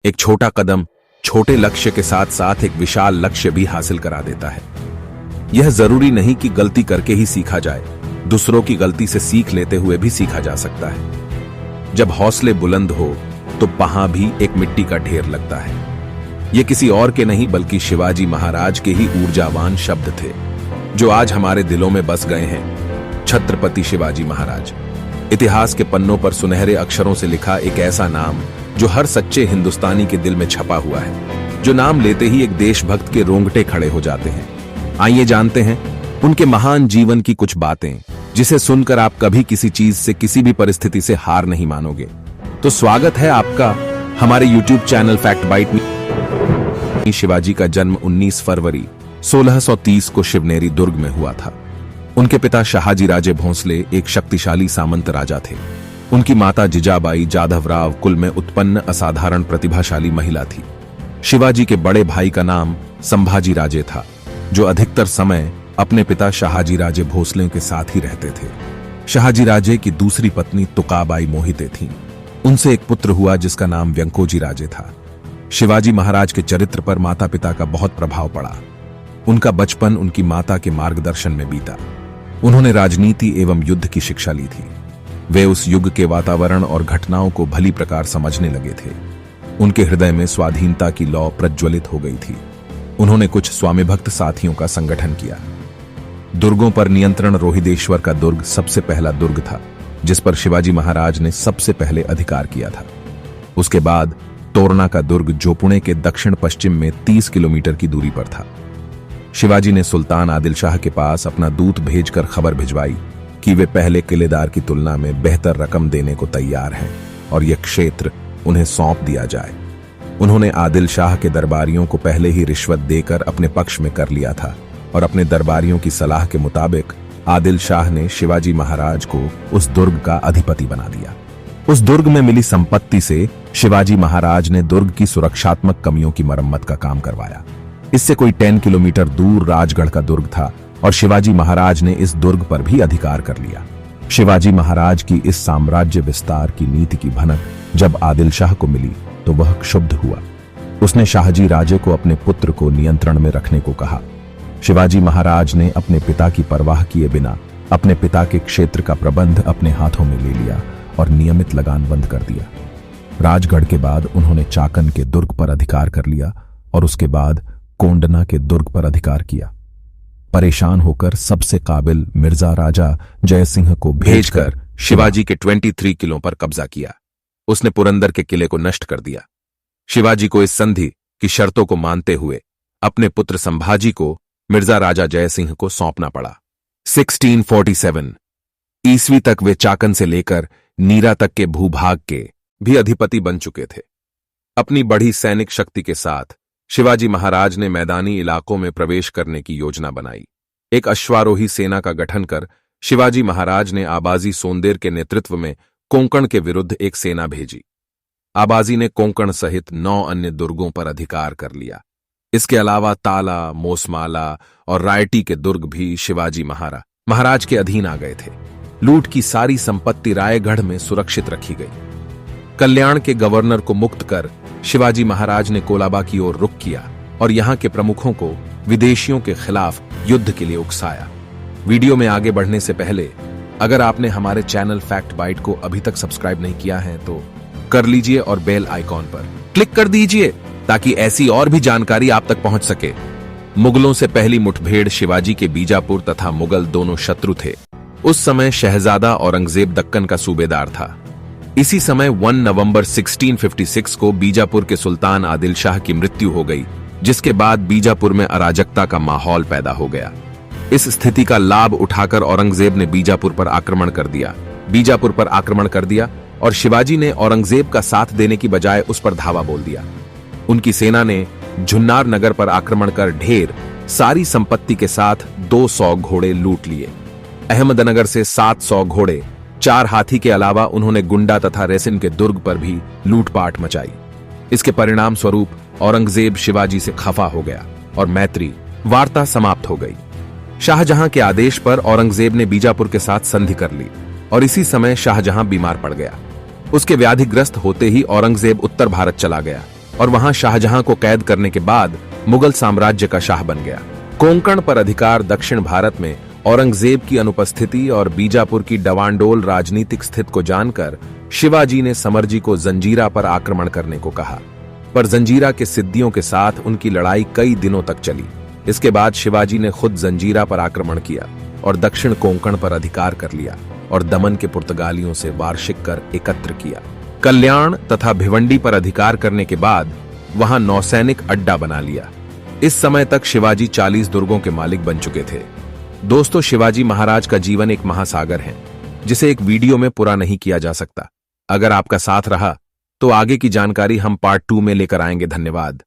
एक छोटा कदम छोटे लक्ष्य के साथ साथ एक विशाल लक्ष्य भी हासिल करा देता है। यह जरूरी नहीं कि गलती करके ही सीखा जाए, दूसरों की गलती से सीख लेते हुए भी सीखा जा सकता है। जब हौसले बुलंद हो तो वहां भी एक मिट्टी का ढेर लगता है। ये किसी और के नहीं बल्कि शिवाजी महाराज के ही ऊर्जावान शब्द थे, जो आज हमारे दिलों में बस गए हैं। छत्रपति शिवाजी महाराज, इतिहास के पन्नों पर सुनहरे अक्षरों से लिखा एक ऐसा नाम जो हर सच्चे हिंदुस्तानी के दिल में छपा हुआ है, जो नाम लेते ही एक देशभक्त के रोंगटे खड़े हो जाते हैं। आइए जानते हैं उनके महान जीवन की कुछ बातें, जिसे सुनकर आप कभी किसी चीज से, किसी भी परिस्थिति से हार नहीं मानोगे। तो स्वागत है आपका हमारे YouTube चैनल फैक्ट बाइट में। शिवाजी का जन्म 19 फरवरी 1630 को शिवनेरी दुर्ग में हुआ था। उनके पिता शहाजी राजे भोंसले एक शक्तिशाली सामंत राजा थे। उनकी माता जिजाबाई जाधवराव कुल में उत्पन्न असाधारण प्रतिभाशाली महिला थी। शिवाजी के बड़े भाई का नाम संभाजी राजे था, जो अधिकतर समय अपने पिता शहाजी राजे भोसले के साथ ही रहते थे। शहाजी राजे की दूसरी पत्नी तुकाबाई मोहिते थीं। उनसे एक पुत्र हुआ जिसका नाम व्यंकोजी राजे था। शिवाजी महाराज के चरित्र पर माता पिता का बहुत प्रभाव पड़ा। उनका बचपन उनकी माता के मार्गदर्शन में बीता। उन्होंने राजनीति एवं युद्ध की शिक्षा ली थी। वे उस युग के वातावरण और घटनाओं को भली प्रकार समझने लगे थे। उनके हृदय में स्वाधीनता की लौ प्रज्वलित हो गई थी। उन्होंने कुछ स्वामीभक्त साथियों का संगठन किया। दुर्गों पर नियंत्रण रोहिदेश्वर का दुर्ग सबसे पहला दुर्ग था, जिस पर शिवाजी महाराज ने सबसे पहले अधिकार किया था। उसके बाद तोरना का दुर्ग, जो पुणे के दक्षिण पश्चिम में 30 किलोमीटर की दूरी पर था। शिवाजी ने सुल्तान आदिल शाह के पास अपना दूत भेजकर खबर भिजवाई कि वे पहले किलेदार की तुलना में बेहतर रकम देने को तैयार हैं और यह क्षेत्र उन्हें सौंप दिया जाए। उन्होंने आदिल शाह के दरबारियों को पहले ही रिश्वत देकर अपने पक्ष में कर लिया था और अपने दरबारियों की सलाह के मुताबिक आदिल शाह ने शिवाजी महाराज को उस दुर्ग का अधिपति बना दिया। उस दुर्ग में मिली संपत्ति से शिवाजी महाराज ने दुर्ग की सुरक्षात्मक कमियों की मरम्मत का काम करवाया। इससे कोई 10 किलोमीटर दूर राजगढ़ का दुर्ग था और शिवाजी महाराज ने इस दुर्ग पर भी अधिकार कर लिया। शिवाजी महाराज की इस साम्राज्य विस्तार की नीति की भनक जब आदिल शाह को मिली तो वह क्षुब्ध हुआ। उसने शाहजी राजे को अपने पुत्र को नियंत्रण में रखने को कहा। शिवाजी महाराज ने अपने पिता की परवाह किए बिना अपने पिता के क्षेत्र का प्रबंध अपने हाथों में ले लिया और नियमित लगान बंद कर दिया। राजगढ़ के बाद उन्होंने चाकन के दुर्ग पर अधिकार कर लिया और उसके बाद कोंडना के दुर्ग पर अधिकार किया। परेशान होकर सबसे काबिल मिर्जा राजा जय सिंह को भेजकर शिवाजी के 23 किलों पर कब्जा किया। उसने पुरंदर के किले को नष्ट कर दिया। शिवाजी को इस संधि की शर्तों को मानते हुए अपने पुत्र संभाजी को मिर्जा राजा जय सिंह को सौंपना पड़ा। 1647 ईस्वी तक वे चाकन से लेकर नीरा तक के भूभाग के भी अधिपति बन चुके थे। अपनी बढ़ी सैनिक शक्ति के साथ शिवाजी महाराज ने मैदानी इलाकों में प्रवेश करने की योजना बनाई। एक अश्वारोही सेना का गठन कर शिवाजी महाराज ने आबाजी सोंदेर के नेतृत्व में कोंकण के विरुद्ध एक सेना भेजी। आबाजी ने कोंकण सहित 9 अन्य दुर्गों पर अधिकार कर लिया। इसके अलावा ताला, मोसमाला और रायटी के दुर्ग भी शिवाजी महाराज के अधीन आ गए थे। लूट की सारी संपत्ति रायगढ़ में सुरक्षित रखी गई। कल्याण के गवर्नर को मुक्त कर शिवाजी महाराज ने कोलाबा की ओर रुख किया और यहां के प्रमुखों को विदेशियों के खिलाफ युद्ध के लिए उकसाया। वीडियो में आगे बढ़ने से पहले अगर आपने हमारे चैनल फैक्ट बाइट को अभी तक सब्सक्राइब नहीं किया है तो कर लीजिए और बेल आइकॉन पर क्लिक कर दीजिए ताकि ऐसी और भी जानकारी आप तक पहुंच सके। मुगलों से पहली मुठभेड़ शिवाजी के बीजापुर तथा मुगल दोनों शत्रु थे। उस समय शहजादा औरंगजेब दक्कन का सूबेदार था। इसी समय 1 नवंबर 1656 को बीजापुर के सुल्तान आदिल शाह की मृत्यु हो गई, जिसके बाद बीजापुर में अराजकता का माहौल पैदा हो गया। इस स्थिति का लाभ उठाकर औरंगजेब ने बीजापुर पर आक्रमण कर दिया और शिवाजी ने औरंगजेब का साथ देने की बजाय उस पर धावा बोल दिया। उनकी सेना ने झुन्नार नगर पर आक्रमण कर ढेर सारी संपत्ति के साथ 200 घोड़े लूट लिए। अहमदनगर से 700 घोड़े, 4 हाथी के अलावा उन्होंने गुंडा तथा रेसिन के दुर्ग पर भी लूटपाट मचाई। इसके परिणाम स्वरूप औरंगजेब शिवाजी से खफा हो गया और मैत्री वार्ता समाप्त हो गई। शाहजहां के आदेश पर औरंगजेब ने बीजापुर के साथ संधि कर ली और इसी समय शाहजहां बीमार पड़ गया। उसके व्याधिग्रस्त होते ही औरंगजेब उत्तर भारत चला गया। और वहां शाहजहां को कैद करने के बाद मुगल साम्राज्य का शाह बन गया। कोंकण पर अधिकार दक्षिण भारत में औरंगजेब की अनुपस्थिति और बीजापुर की डवांडोल राजनीतिक स्थिति को जानकर शिवाजी ने समरजी को जंजीरा पर आक्रमण करने को कहा, पर जंजीरा के सिद्दियों के साथ उनकी लड़ाई कई दिनों तक चली। इसके बाद शिवाजी ने खुद जंजीरा पर आक्रमण किया और दक्षिण कोंकण पर अधिकार कर लिया और दमन के पुर्तगालियों से वार्षिक कर एकत्र किया। कल्याण तथा भिवंडी पर अधिकार करने के बाद वहां नौसैनिक अड्डा बना लिया। इस समय तक शिवाजी 40 दुर्गों के मालिक बन चुके थे। दोस्तों, शिवाजी महाराज का जीवन एक महासागर है जिसे एक वीडियो में पूरा नहीं किया जा सकता। अगर आपका साथ रहा तो आगे की जानकारी हम पार्ट 2 में लेकर आएंगे। धन्यवाद।